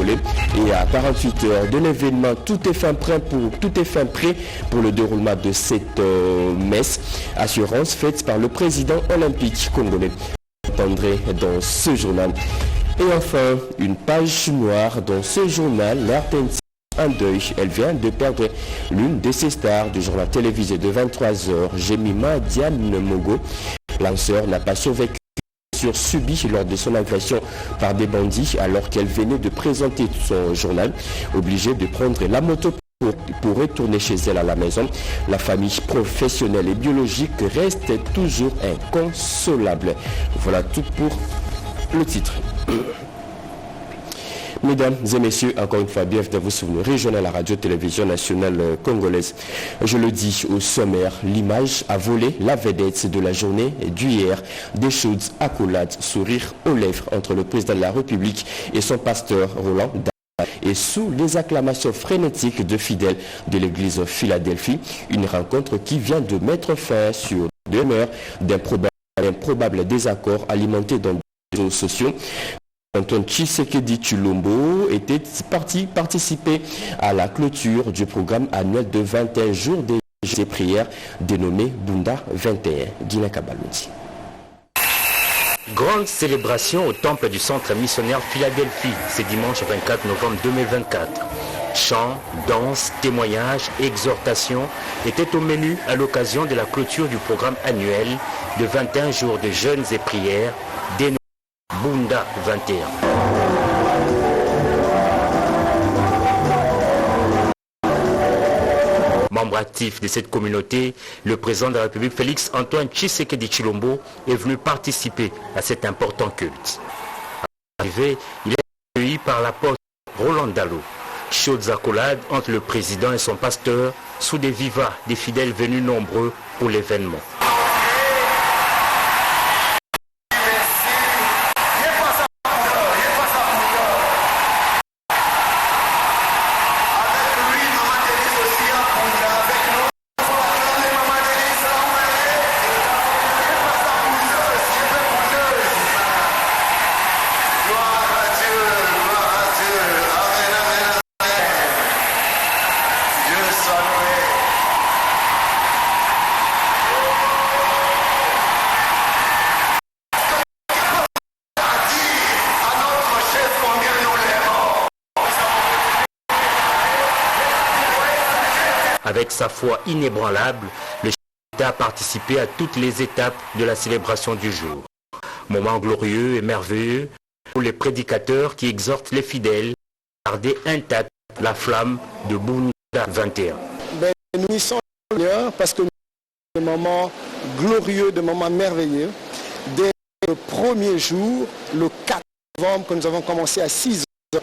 congolais. Et à 48 heures de l'événement, tout est fin prêt pour le déroulement de cette messe. Assurance faite par le président olympique congolais. Vous entendrez dans ce journal. Et enfin, une page noire dans ce journal, l'RTNC en deuil. Elle vient de perdre l'une de ses stars du journal télévisé de 23h, Jemima Diane Mogo. Lanceur n'a pas survécu subi lors de son agression par des bandits alors qu'elle venait de présenter son journal, obligée de prendre la moto pour retourner chez elle à la maison. La famille professionnelle et biologique reste toujours inconsolable. Voilà tout pour le titre. Mesdames et messieurs, encore une fois, bienvenue dans vos souvenirs régionaux à la radio-télévision nationale congolaise. Je le dis au sommaire, l'image a volé la vedette de la journée d'hier. Des chaudes accolades, sourires aux lèvres entre le président de la République et son pasteur Roland Dalo. Et sous les acclamations frénétiques de fidèles de l'église Philadelphie, une rencontre qui vient de mettre fin sur demeure d'improbables désaccords alimentés dans les réseaux sociaux. Antoine Tshisekedi Tshilombo était parti participer à la clôture du programme annuel de 21 jours des prières dénommé Bunda 21. Guinée Kabalouti. Grande célébration au temple du centre missionnaire Philadelphie, c'est dimanche 24 novembre 2024. Chants, danses, témoignages, exhortations étaient au menu à l'occasion de la clôture du programme annuel de 21 jours de jeûnes et prières dénommé Bunda 21. Membre actif de cette communauté, le président de la République Félix Antoine Tshisekedi Tshilombo est venu participer à cet important culte. Arrivé, il est accueilli par l'apôtre Roland Dalo. Chaudes accolades entre le président et son pasteur sous des vivas des fidèles venus nombreux pour l'événement. Avec sa foi inébranlable, le chef d'État a participé à toutes les étapes de la célébration du jour. Moment glorieux et merveilleux pour les prédicateurs qui exhortent les fidèles à garder intacte la flamme de Bunda 21. Nous y sommes parce que des moments glorieux, des moments merveilleux. Dès le premier jour, le 4 novembre, que nous avons commencé à 6 heures,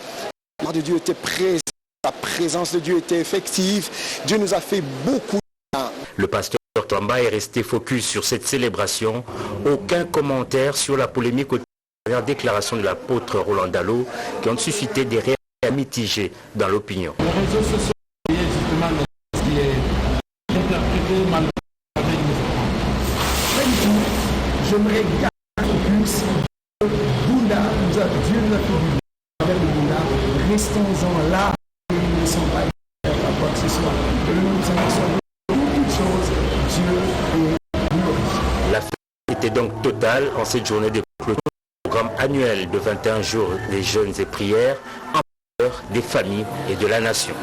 la gloire de Dieu était présente. La présence de Dieu était effective. Dieu nous a fait beaucoup de bien. Le pasteur Tamba est resté focus sur cette célébration. Aucun commentaire sur la polémique aux dernières déclarations de l'apôtre Roland Dalo qui ont suscité des réactions mitigées dans l'opinion. Les réseaux sociaux, justement, ce qui est interprété mal avec nous. J'aimerais garder plus de Bunda. Dieu nous a fait du avec le Bunda. Restons-en là. La fête était donc totale en cette journée de clôture du programme annuel de 21 jours des jeûnes et prières en faveur des familles et de la nation.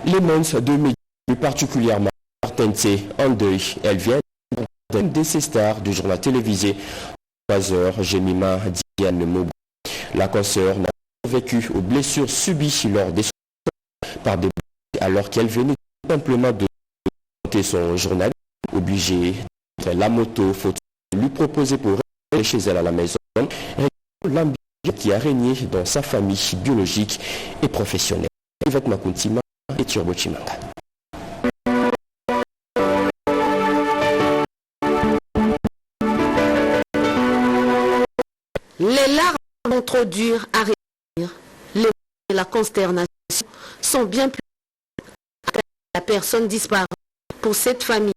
Les mœurs de médias, plus particulièrement RTNC en deuil, elle vient d'une de ces stars du journal télévisé 3h, Jemima Diane Mogo. La consoeur n'a pas vécu aux blessures subies lors des par des alors qu'elle venait simplement de monter son journal, obligée de la moto, faut lui proposer pour rentrer chez elle à la maison, l'ambiance qui a régné dans sa famille biologique et professionnelle. Yvette Makuntima et Turbo Chimanga. Les larmes vont trop dures à retenir. Les et la consternation sont bien plus la personne disparue. Pour cette famille,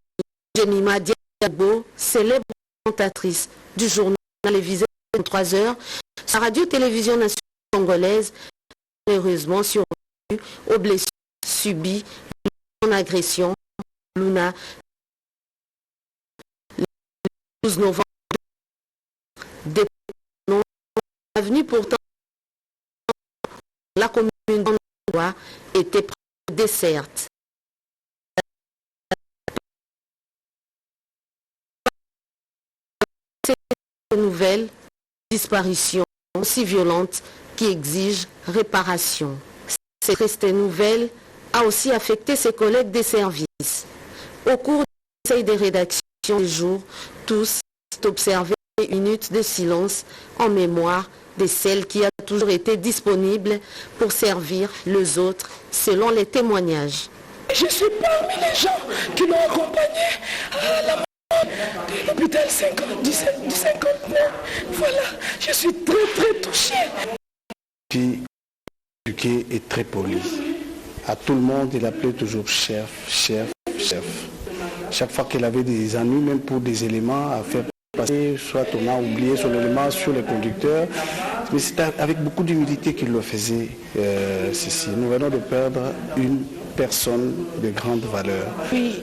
Jemima Diabo célèbre présentatrice du journal télévisé 23 heures, la radio-télévision nationale congolaise est malheureusement survécue aux blessures subies en agression. Luna, le 12 novembre, des avenue pourtant la commune d'Andoua était desserte. Ces nouvelles disparitions aussi violentes qui exigent réparation. Cette triste nouvelle a aussi affecté ses collègues des services. Au cours du conseil des rédactions des jours, tous observaient une minute de silence en mémoire de celle qui a toujours été disponible pour servir les autres, selon les témoignages. Je suis parmi les gens qui l'ont accompagné à la mort de l'hôpital du 59. Voilà, je suis très touché. Puis, éduqué et très poli. À tout le monde, il appelait toujours chef. Chaque fois qu'il avait des ennuis, même pour des éléments à faire passer, soit on a oublié son élément sur les conducteurs, mais c'était avec beaucoup d'humilité qu'il le faisait, ceci. Nous venons de perdre une personne de grande valeur. Oui,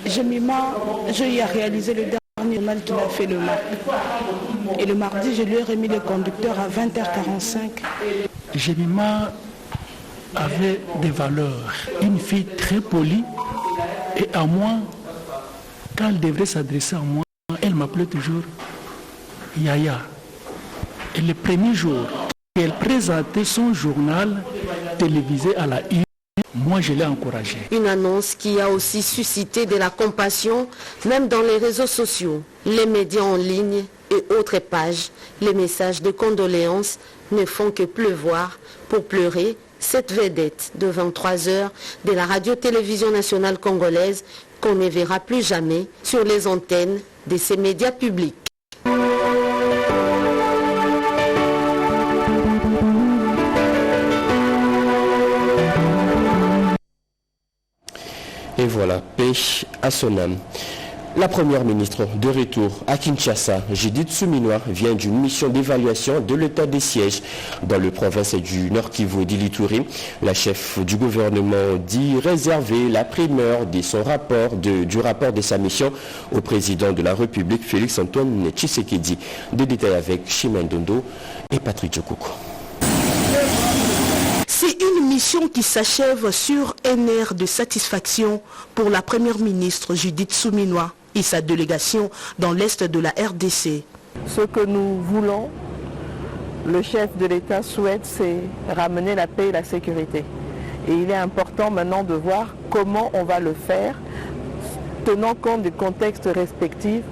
j'ai eu à réaliser le dernier journal qu'il a fait le mardi. Et le mardi, je lui ai remis le conducteur à 20h45. Jemima avait des valeurs. Une fille très polie. Et à moi, quand elle devrait s'adresser à moi, elle m'appelait toujours Yaya. Et le premier jour qu'elle présentait son journal télévisé à la une, moi je l'ai encouragée. Une annonce qui a aussi suscité de la compassion, même dans les réseaux sociaux, les médias en ligne et autres pages. Les messages de condoléances ne font que pleuvoir pour pleurer cette vedette de 23 heures de la radio-télévision nationale congolaise qu'on ne verra plus jamais sur les antennes de ces médias publics. Et voilà, paix à son âme. La première ministre de retour à Kinshasa, Judith Suminwa, vient d'une mission d'évaluation de l'état des sièges dans le province du Nord Kivu d'Ilituri. La chef du gouvernement dit réserver la primeur de son rapport, du rapport de sa mission au président de la République, Félix Antoine Tshisekedi. Des détails avec Chimène Dondo et Patrick Djokoukou. C'est une mission qui s'achève sur un air de satisfaction pour la première ministre Judith Suminwa et sa délégation dans l'est de la RDC. Ce que nous voulons, le chef de l'État souhaite, c'est ramener la paix et la sécurité. Et il est important maintenant de voir comment on va le faire, tenant compte des contextes respectifs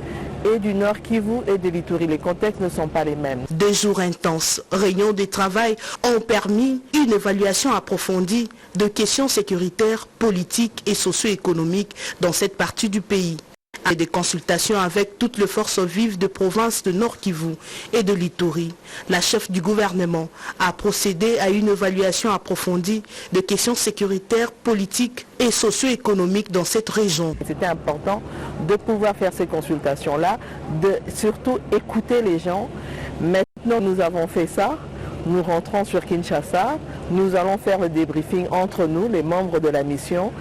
et du Nord Kivu et de l'Ituri. Les contextes ne sont pas les mêmes. 2 jours intenses, réunions de travail ont permis une évaluation approfondie de questions sécuritaires, politiques et socio-économiques dans cette partie du pays. Et des consultations avec toutes les forces vives de province de Nord Kivu et de l'Ituri. La chef du gouvernement a procédé à une évaluation approfondie de questions sécuritaires, politiques et socio-économiques dans cette région. C'était important de pouvoir faire ces consultations-là, de surtout écouter les gens. Maintenant, nous avons fait ça. Nous rentrons sur Kinshasa. Nous allons faire le débriefing entre nous, les membres de la mission,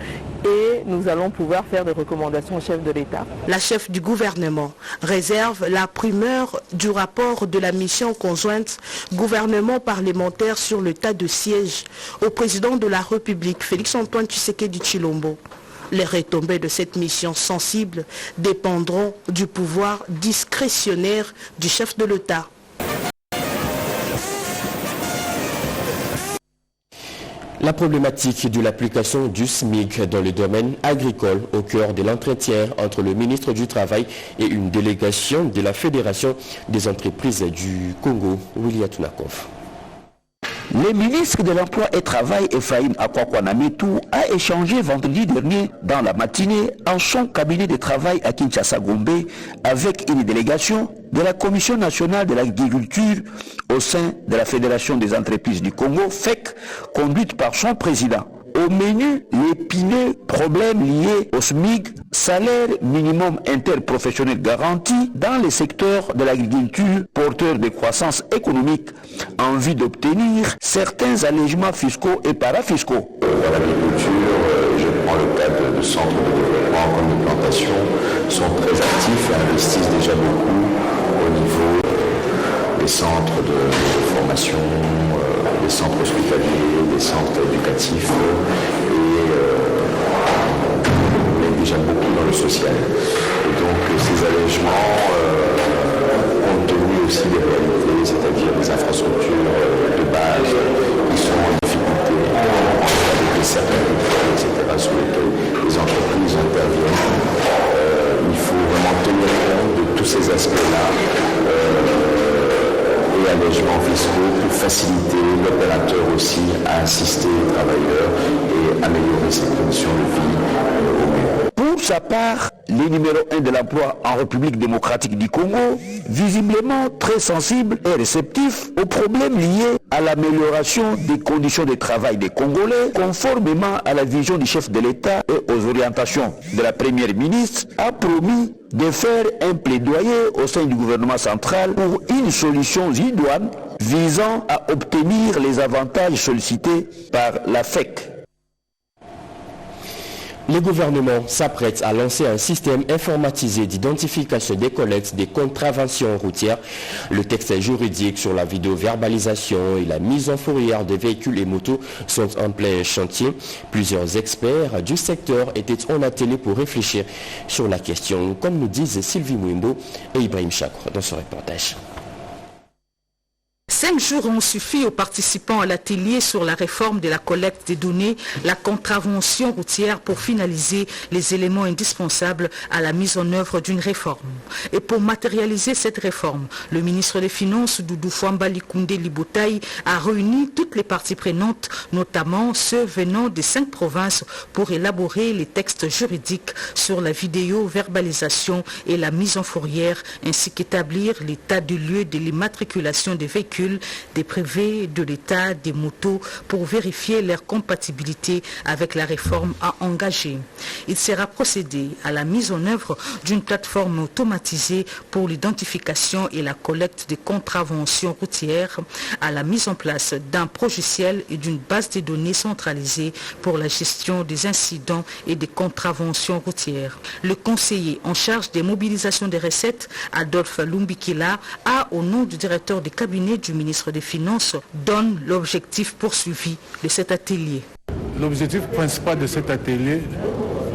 et nous allons pouvoir faire des recommandations au chef de l'État. La chef du gouvernement réserve la primeur du rapport de la mission conjointe gouvernement parlementaire sur l'état de siège au président de la République, Félix Antoine Tshisekedi Tshilombo. Les retombées de cette mission sensible dépendront du pouvoir discrétionnaire du chef de l'État. La problématique de l'application du SMIC dans le domaine agricole au cœur de l'entretien entre le ministre du Travail et une délégation de la Fédération des entreprises du Congo, William Tunakov. Le ministre de l'Emploi et Travail, Ephraim Akwakwanamitou, a échangé vendredi dernier dans la matinée en son cabinet de travail à Kinshasa-Gombe avec une délégation de la Commission nationale de l'agriculture au sein de la Fédération des entreprises du Congo, FEC, conduite par son président. Au menu, l'épineux problème lié au SMIC, salaire minimum interprofessionnel garanti dans les secteurs de l'agriculture porteur de croissance économique en vue d'obtenir certains allègements fiscaux et parafiscaux. Dans l'agriculture, je prends le cas de centres de développement comme de plantation, sont très actifs et investissent déjà beaucoup au niveau des centres de formation, des centres hospitaliers, des centres éducatifs et déjà beaucoup dans le social. Et donc ces allègements, compte tenu aussi des réalités, c'est-à-dire des infrastructures de base qui sont en difficulté, avec certaines écoles, etc., sur lesquelles les entreprises interviennent, il faut vraiment tenir compte de tous ces aspects-là et allègements fiscaux pour faciliter l'opérateur aussi à assister les travailleurs et améliorer ses conditions de vie au mieux. Pour sa part, le numéro 1 de l'emploi en République démocratique du Congo, visiblement très sensible et réceptif aux problèmes liés à l'amélioration des conditions de travail des Congolais, conformément à la vision du chef de l'État et aux orientations de la première ministre, a promis de faire un plaidoyer au sein du gouvernement central pour une solution idoine visant à obtenir les avantages sollicités par la FEC. Le gouvernement s'apprête à lancer un système informatisé d'identification des collectes des contraventions routières. Le texte juridique sur la vidéo-verbalisation et la mise en fourrière des véhicules et motos sont en plein chantier. Plusieurs experts du secteur étaient en atelier pour réfléchir sur la question, comme nous disent Sylvie Mouimbo et Ibrahim Chakra dans ce reportage. 5 jours ont suffi aux participants à l'atelier sur la réforme de la collecte des données, la contravention routière pour finaliser les éléments indispensables à la mise en œuvre d'une réforme. Et pour matérialiser cette réforme, le ministre des Finances, Doudou Fouambali Koundé Libotaï, a réuni toutes les parties prenantes, notamment ceux venant des 5 provinces, pour élaborer les textes juridiques sur la vidéo-verbalisation et la mise en fourrière, ainsi qu'établir l'état de lieu de l'immatriculation des véhicules, des privés de l'État, des motos, pour vérifier leur compatibilité avec la réforme à engager. Il sera procédé à la mise en œuvre d'une plateforme automatisée pour l'identification et la collecte des contraventions routières, à la mise en place d'un logiciel et d'une base de données centralisée pour la gestion des incidents et des contraventions routières. Le conseiller en charge des mobilisations des recettes, Adolphe Lumbikila, a, au nom du directeur du cabinet du ministre des Finances, donne l'objectif poursuivi de cet atelier. L'objectif principal de cet atelier,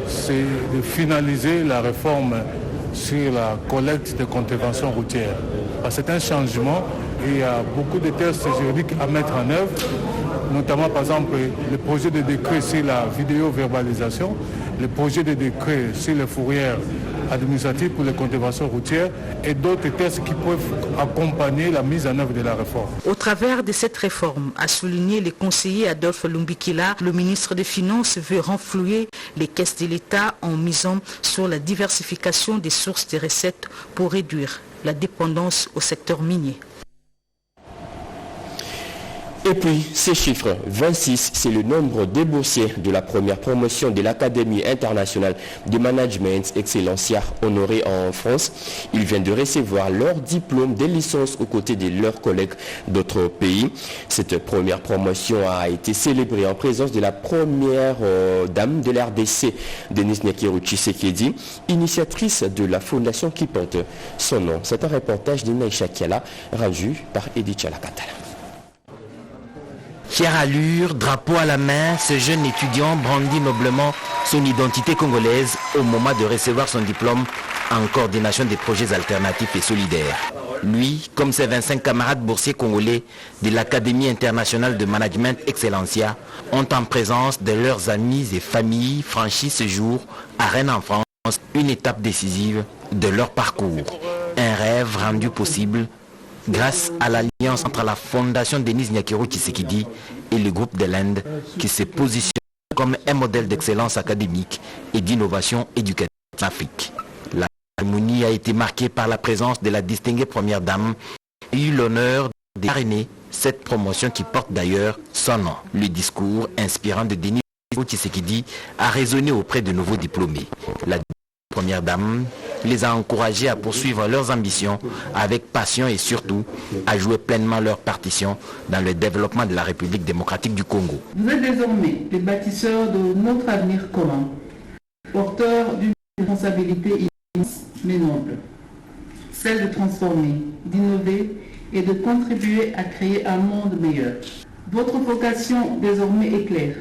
c'est de finaliser la réforme sur la collecte des contraventions routières. C'est un changement et il y a beaucoup de tests juridiques à mettre en œuvre, notamment par exemple le projet de décret sur la vidéo-verbalisation, le projet de décret sur les fourrières administratives pour les contraventions routières et d'autres tests qui peuvent accompagner la mise en œuvre de la réforme. Au travers de cette réforme, a souligné le conseiller Adolphe Lumbikila, le ministre des Finances veut renflouer les caisses de l'État en misant sur la diversification des sources de recettes pour réduire la dépendance au secteur minier. Et puis, ces chiffres, 26, c'est le nombre de boursiers de la première promotion de l'Académie internationale de management Excellencia honorée en France. Ils viennent de recevoir leur diplôme de licence aux côtés de leurs collègues d'autres pays. Cette première promotion a été célébrée en présence de la première dame de l'RDC, Denise Nyakeru Tshisekedi, initiatrice de la fondation qui porte son nom. C'est un reportage de Naïcha Kiala, rendu par Edith Chalakatala. Fière allure, drapeau à la main, ce jeune étudiant brandit noblement son identité congolaise au moment de recevoir son diplôme en coordination des projets alternatifs et solidaires. Lui, comme ses 25 camarades boursiers congolais de l'Académie internationale de management Excellencia, ont en présence de leurs amis et familles franchi ce jour à Rennes en France, une étape décisive de leur parcours. Un rêve rendu possible grâce à l'alliance entre la fondation Denise Nyakeru Tshisekedi et le groupe de l'Inde qui se positionne comme un modèle d'excellence académique et d'innovation éducative en Afrique. La cérémonie a été marquée par la présence de la distinguée première dame et eu l'honneur de parrainer cette promotion qui porte d'ailleurs son nom. Le discours inspirant de Denise Tshisekedi a résonné auprès de nouveaux diplômés. La première dame les a encouragés à poursuivre leurs ambitions avec passion et surtout à jouer pleinement leur partition dans le développement de la République démocratique du Congo. Vous êtes désormais les bâtisseurs de notre avenir commun, porteurs d'une responsabilité immense mais noble, celle de transformer, d'innover et de contribuer à créer un monde meilleur. Votre vocation désormais est claire.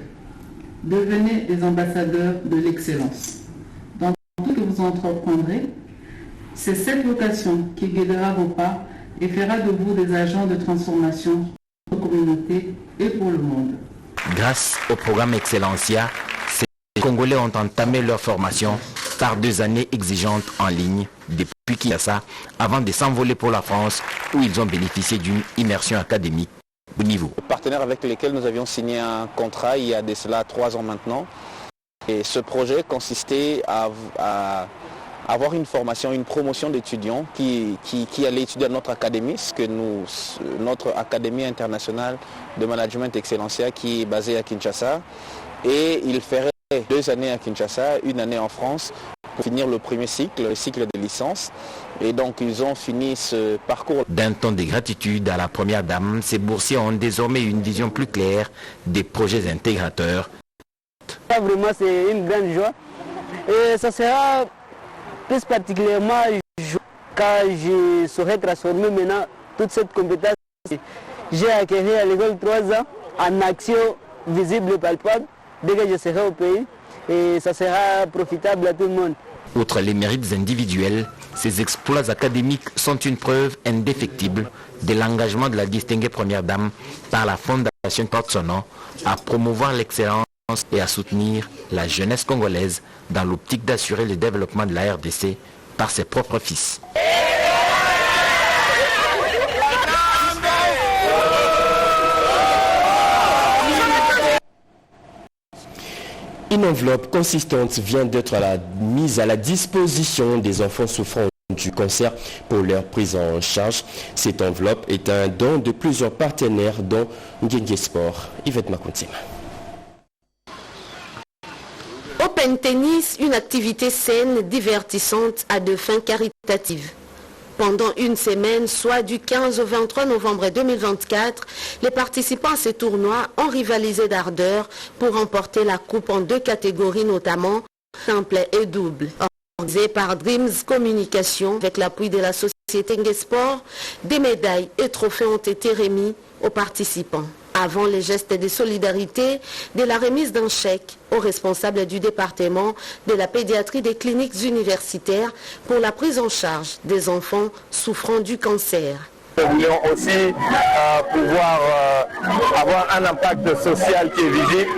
Devenez des ambassadeurs de l'excellence. Dans tout ce que vous entreprendrez, c'est cette vocation qui guidera vos pas et fera de vous des agents de transformation pour la communauté et pour le monde. Grâce au programme Excellencia, ces Congolais ont entamé leur formation par 2 années exigeantes en ligne depuis Kinshasa avant de s'envoler pour la France où ils ont bénéficié d'une immersion académique au niveau. Les partenaires avec lesquels nous avions signé un contrat il y a de cela 3 ans maintenant. Et ce projet consistait à avoir une formation, une promotion d'étudiants qui allaient étudier à notre académie, notre académie internationale de management Excellencia qui est basée à Kinshasa. Et ils feraient 2 années à Kinshasa, 1 année en France pour finir le premier cycle, le cycle de licence. Et donc ils ont fini ce parcours. D'un ton de gratitude à la première dame, ces boursiers ont désormais une vision plus claire des projets intégrateurs. Vraiment c'est une grande joie et ça sera plus particulièrement quand je saurai transformer maintenant toute cette compétence que j'ai acquis à l'école 3 ans en action visible et palpable dès que je serai au pays et ça sera profitable à tout le monde. Outre les mérites individuels, ces exploits académiques sont une preuve indéfectible de l'engagement de la distinguée première dame par la Fondation porte son nom à promouvoir l'excellence et à soutenir la jeunesse congolaise dans l'optique d'assurer le développement de la RDC par ses propres fils. Une enveloppe consistante vient d'être mise à la disposition des enfants souffrant du cancer pour leur prise en charge. Cette enveloppe est un don de plusieurs partenaires dont Ngenge Sport. Yvette Makontima. Open Tennis, une activité saine, divertissante à de fins caritatives. Pendant une semaine, soit du 15 au 23 novembre 2024, les participants à ce tournoi ont rivalisé d'ardeur pour remporter la coupe en 2 catégories, notamment simple et double. Organisé par Dreams Communication avec l'appui de la société Ngenge Sport, des médailles et trophées ont été remis aux participants. Avant les gestes de solidarité, de la remise d'un chèque aux responsables du département de la pédiatrie des cliniques universitaires pour la prise en charge des enfants souffrant du cancer. Nous voulions aussi pouvoir avoir un impact social qui est visible.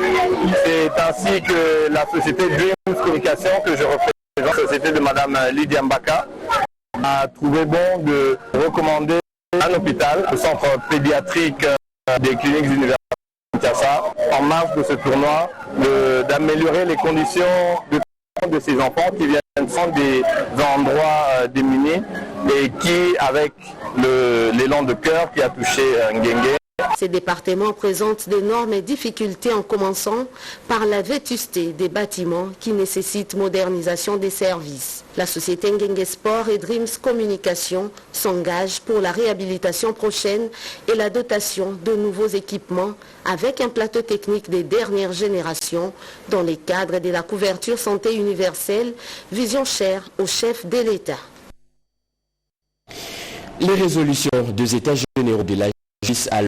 C'est ainsi que la société Dreams Communication, que je représente, la société de Mme Lydia Mbaka, a trouvé bon de recommander un hôpital, le centre pédiatrique des cliniques universitaires en marge de ce tournoi, d'améliorer les conditions de ces enfants qui viennent des endroits démunis et qui, avec l'élan de cœur qui a touché Ngenge. Ces départements présentent d'énormes difficultés en commençant par la vétusté des bâtiments qui nécessitent modernisation des services. La société Ngenge Sport et Dreams Communication s'engagent pour la réhabilitation prochaine et la dotation de nouveaux équipements avec un plateau technique des dernières générations dans les cadres de la couverture santé universelle, vision chère au chef de l'État. Les résolutions des États généraux de la justice à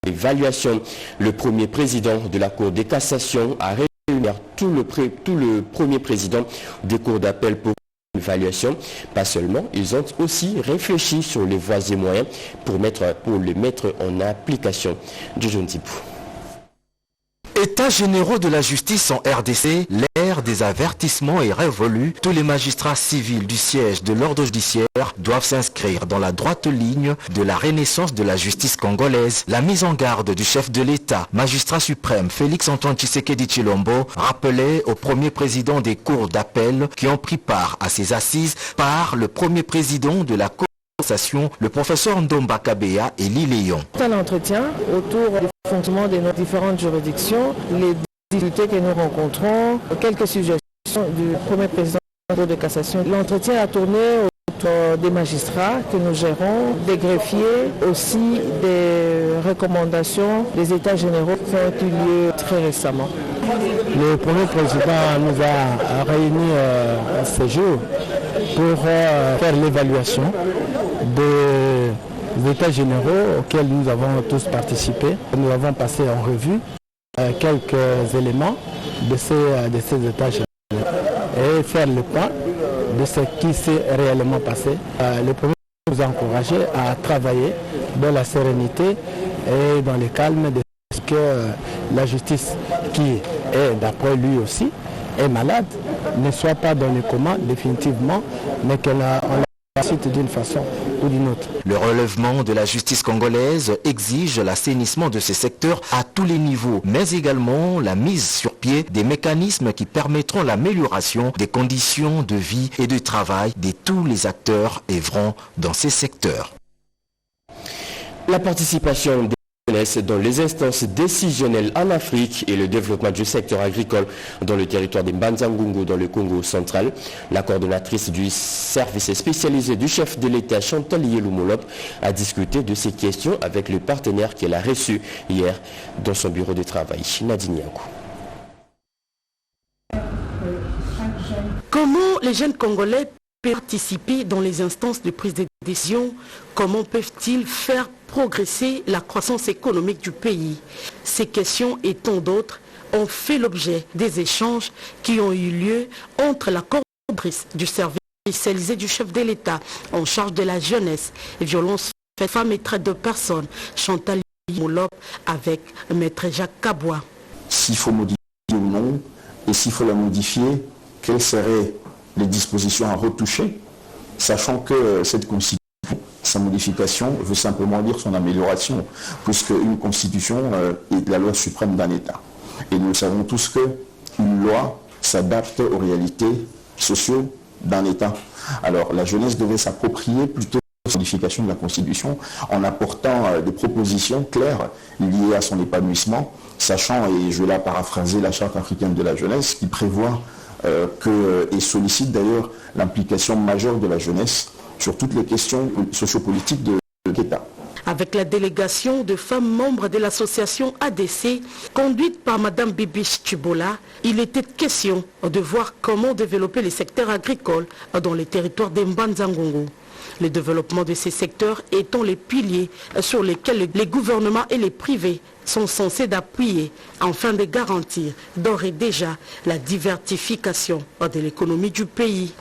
l'évaluation, le premier président de la Cour de cassation a réuni tout le premier président des cours d'appel pour l'évaluation. Pas seulement, ils ont aussi réfléchi sur les voies et moyens pour les mettre en application. Jojo Ntibou. États généraux de la justice en RDC, l'ère des avertissements est révolue. Tous les magistrats civils du siège de l'ordre judiciaire doivent s'inscrire dans la droite ligne de la renaissance de la justice congolaise. La mise en garde du chef de l'État, magistrat suprême Félix Antoine Tshisekedi Tshilombo, rappelait au premier président des cours d'appel qui ont pris part à ces assises par le premier président de la Cour, le professeur Ndomba Kabea et Léon. Un entretien autour du fonctionnement de nos différentes juridictions, les difficultés que nous rencontrons, quelques suggestions du premier président de la Cour de cassation. L'entretien a tourné autour des magistrats que nous gérons, des greffiers, aussi des recommandations des états généraux qui ont eu lieu très récemment. Le premier président nous a réunis ce jour pour faire l'évaluation des états généraux auxquels nous avons tous participé. Nous avons passé en revue quelques éléments de ces états généraux et faire le point de ce qui s'est réellement passé. Le premier nous a encouragé à travailler dans la sérénité et dans le calme de ce que la justice, qui est d'après lui aussi, est malade, ne soit pas dans le coma définitivement, mais qu'on la cite d'une façon ou d'une autre. Le relèvement de la justice congolaise exige l'assainissement de ces secteurs à tous les niveaux, mais également la mise sur pied des mécanismes qui permettront l'amélioration des conditions de vie et de travail de tous les acteurs œuvrant dans ces secteurs. La participation des jeunesse dans les instances décisionnelles en Afrique et le développement du secteur agricole dans le territoire des Mbanza-Ngungu dans le Congo central. La coordonnatrice du service spécialisé du chef de l'État, Chantal Yelou-Molop, a discuté de ces questions avec le partenaire qu'elle a reçu hier dans son bureau de travail. Nadine Yankou. Comment les jeunes Congolais peuvent participer dans les instances de prise de décision? Comment peuvent-ils faire progresser la croissance économique du pays? Ces questions et tant d'autres ont fait l'objet des échanges qui ont eu lieu entre la coordonnatrice du service spécialisé du chef de l'État en charge de la jeunesse, violences faites femmes et traite de personnes, Chantal Molop, avec Maître Jacques Kabwa. S'il faut modifier ou non, et s'il faut la modifier, quelles seraient les dispositions à retoucher, sachant que cette constitution, sa modification veut simplement dire son amélioration, puisque une constitution est la loi suprême d'un État. Et nous savons tous qu'une loi s'adapte aux réalités sociales d'un État. Alors la jeunesse devait s'approprier plutôt la modification de la constitution en apportant des propositions claires liées à son épanouissement, sachant, et je vais là paraphraser la charte africaine de la jeunesse, qui prévoit et sollicite d'ailleurs l'implication majeure de la jeunesse sur toutes les questions sociopolitiques de l'État. Avec la délégation de femmes membres de l'association ADC, conduite par Mme Bibiche Tchibola, il était question de voir comment développer les secteurs agricoles dans les territoires des Mbanza-Ngungu. Le développement de ces secteurs étant les piliers sur lesquels les gouvernements et les privés sont censés d'appuyer afin de garantir d'ores et déjà la diversification de l'économie du pays.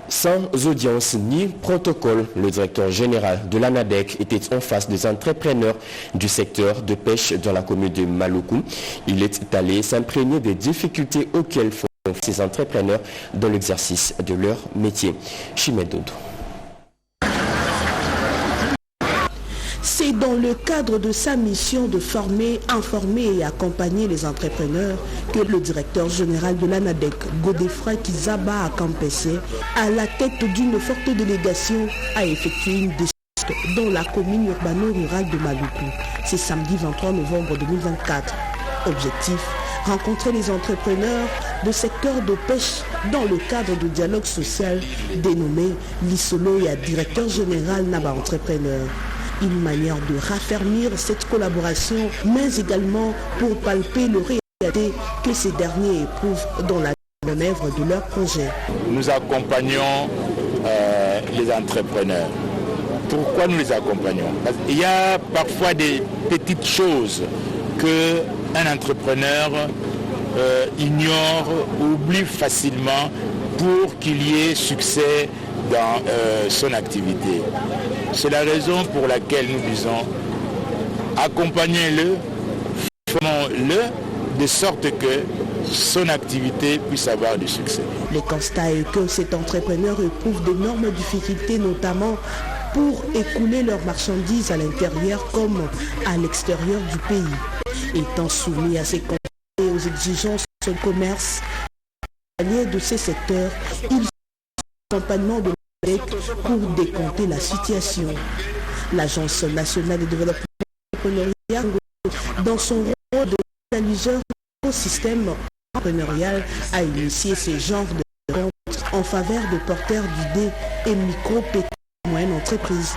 Sans audience ni protocole, le directeur général de l'ANADEC était en face des entrepreneurs du secteur de pêche dans la commune de Maluku. Il est allé s'imprégner des difficultés auxquelles font ces entrepreneurs dans l'exercice de leur métier. Chimedodo. C'est dans le cadre de sa mission de former, informer et accompagner les entrepreneurs que le directeur général de l'ANADEC, Godefroy Kizaba Akampese, à la tête d'une forte délégation, a effectué une descente dans la commune urbano-rurale de Maluku. C'est samedi 23 novembre 2024. Objectif: rencontrer les entrepreneurs de secteur de pêche dans le cadre de dialogue social dénommé l'ISOLO et à directeur général Naba Entrepreneur. Une manière de raffermir cette collaboration, mais également pour palper le réalité que ces derniers éprouvent dans la manœuvre de leur projet. Nous accompagnons les entrepreneurs. Pourquoi nous les accompagnons? Parce qu'il y a parfois des petites choses qu'un entrepreneur ignore, oublie facilement pour qu'il y ait succès dans son activité. C'est la raison pour laquelle nous disons accompagnez-le, formons-le de sorte que son activité puisse avoir du succès. Le constat est que cet entrepreneur éprouve d'énormes difficultés, notamment pour écouler leurs marchandises à l'intérieur comme à l'extérieur du pays. Étant soumis à ces contraintes et aux exigences du commerce de ces secteurs, ils sont en accompagnement de l'ANADEC pour décompter la situation. L'Agence nationale de développement entrepreneurial dans son rôle de catalyseur du écosystème entrepreneurial, a initié ce genre de rencontres en faveur de porteurs d'idées et micro, petites et moyennes entreprises.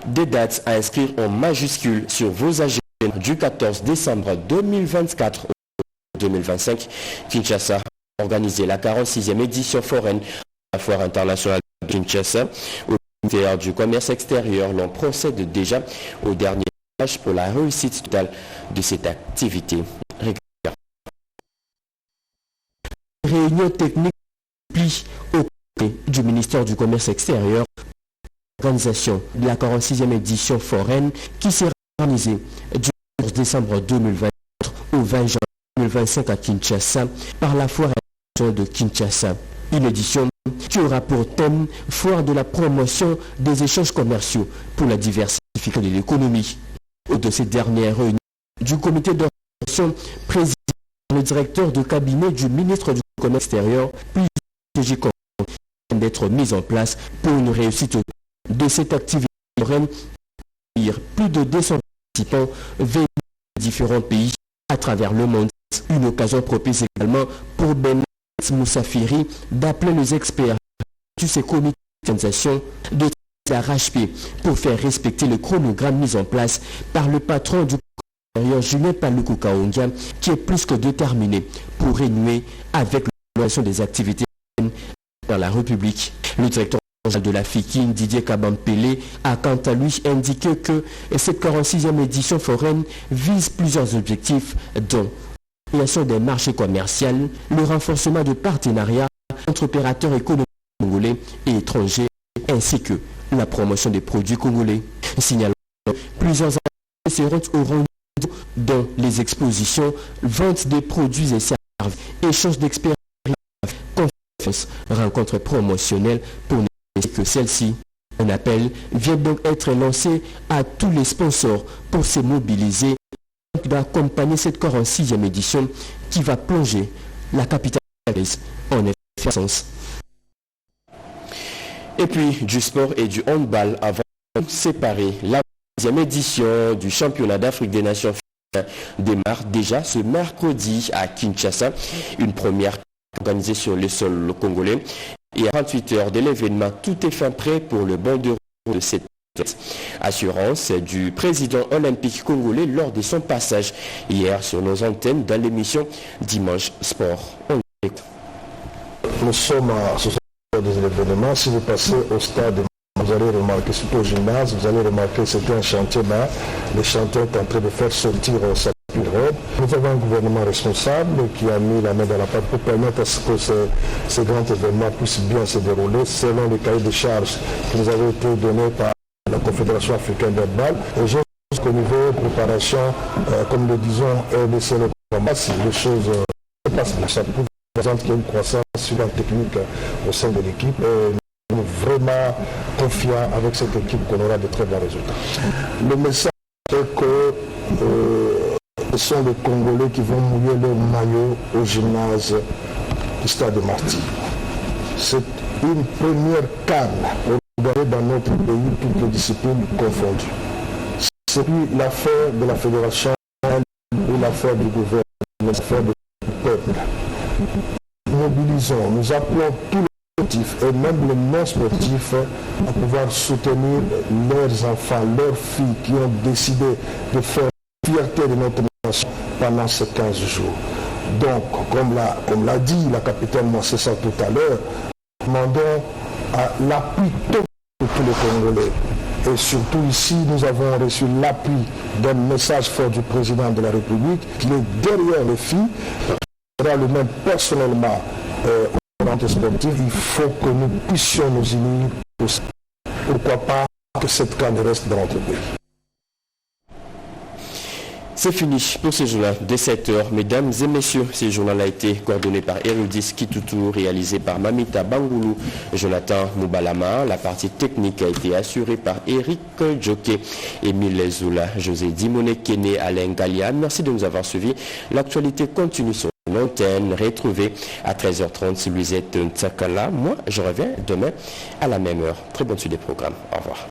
Des dates à inscrire en majuscules sur vos agendas du 14 décembre 2024 au 2025. Kinshasa a organisé la 46e édition foraine de la Foire internationale de Kinshasa. Au ministère du Commerce extérieur, l'on procède déjà au dernier stage pour la réussite totale de cette activité. Réunion technique au côté du ministère du Commerce extérieur. Organisation de la 46e édition foraine qui sera organisée du 14 décembre 2024 au 20 janvier 2025 à Kinshasa par la Foire de Kinshasa. Une édition qui aura pour thème Foire de la promotion des échanges commerciaux pour la diversification de l'économie. Au de cette dernière réunion du comité d'organisation présidé par le directeur de cabinet du ministre du Commerce extérieur, puis stratégique d'être mise en place pour une réussite de cette activité foraine. Plus de 200 participants venus de différents pays à travers le monde. Une occasion propice également pour Ben Moussafiri d'appeler les experts de ces comités d'organisation de s'arracher pour faire respecter le chronogramme mis en place par le patron du extérieur Julien Paluku Kaonga, qui est plus que déterminé pour renouer avec l'organisation des activités dans la République. Le directeur de la FIKIN, Didier Kabampele, a quant à lui indiqué que cette 46e édition foraine vise plusieurs objectifs, dont la création des marchés commerciaux, le renforcement de partenariats entre opérateurs économiques congolais et étrangers, ainsi que la promotion des produits congolais. Signalons plusieurs activités seront au rendez-vous dans les expositions, vente des produits et services, échange d'expériences, conférences, rencontres promotionnelles pour que celle-ci, un appel vient donc être lancé à tous les sponsors pour se mobiliser d'accompagner cette 46e édition qui va plonger la capitale en effervescence. Et puis du sport et du handball avant de séparer. La 10e édition du championnat d'Afrique des Nations démarre déjà ce mercredi à Kinshasa, une première organisée sur le sol congolais. Et à 28 heures de l'événement, tout est fin prêt pour le bon déroulement de cette assurance du président olympique congolais lors de son passage hier sur nos antennes dans l'émission Dimanche Sport. Nous sommes à 60 heures des événements. Si vous passez au stade, vous allez remarquer, surtout au gymnase, vous allez remarquer que c'était un chantier là. Le chantier est en train de faire sortir sa pure robe. Nous avons un gouvernement responsable qui a mis la main dans la pâte pour permettre à ce que ce grand événement puisse bien se dérouler selon les cahiers de charges qui nous avaient été donnés par la Confédération africaine d'handball. Et je pense qu'au niveau de préparation, comme le disons, RDC le combat, les choses se passent bien. Ça présente qu'il y a une croissance sur la technique au sein de l'équipe. Nous sommes vraiment confiants avec cette équipe qu'on aura de très bons résultats. Le message est que ce sont les Congolais qui vont mouiller leur maillot au gymnase du Stade de Martyrs. C'est une première canne dans notre pays, toutes les disciplines confondues. C'est plus l'affaire de la fédération ou l'affaire du gouvernement, l'affaire du peuple. Mobilisons, nous appelons tous les sportifs et même les non-sportifs à pouvoir soutenir leurs enfants, leurs filles qui ont décidé de faire la fierté de notre nation pendant ces 15 jours. Donc, comme l'a dit la capitaine Moissessa tout à l'heure, nous demandons à l'appui total de tous les Congolais. Et surtout ici, nous avons reçu l'appui d'un message fort du président de la République qui est derrière les filles, qui sera lui-même personnellement au rentrée sportive. Il faut que nous puissions nous unir. Pourquoi pas que cette canne reste dans notre pays. C'est fini pour ce journal de 7h. Mesdames et messieurs, ce journal a été coordonné par Erudis Kitutu, réalisé par Mamita Bangoulou, Jonathan Moubalama. La partie technique a été assurée par Eric Djoké, Émile Zoula, José Dimone Kene, Alain Galia. Merci de nous avoir suivis. L'actualité continue sur l'antenne. Retrouvez à 13h30 Louisette Ntsakala. Moi, je reviens demain à la même heure. Très bonne suite des programmes. Au revoir.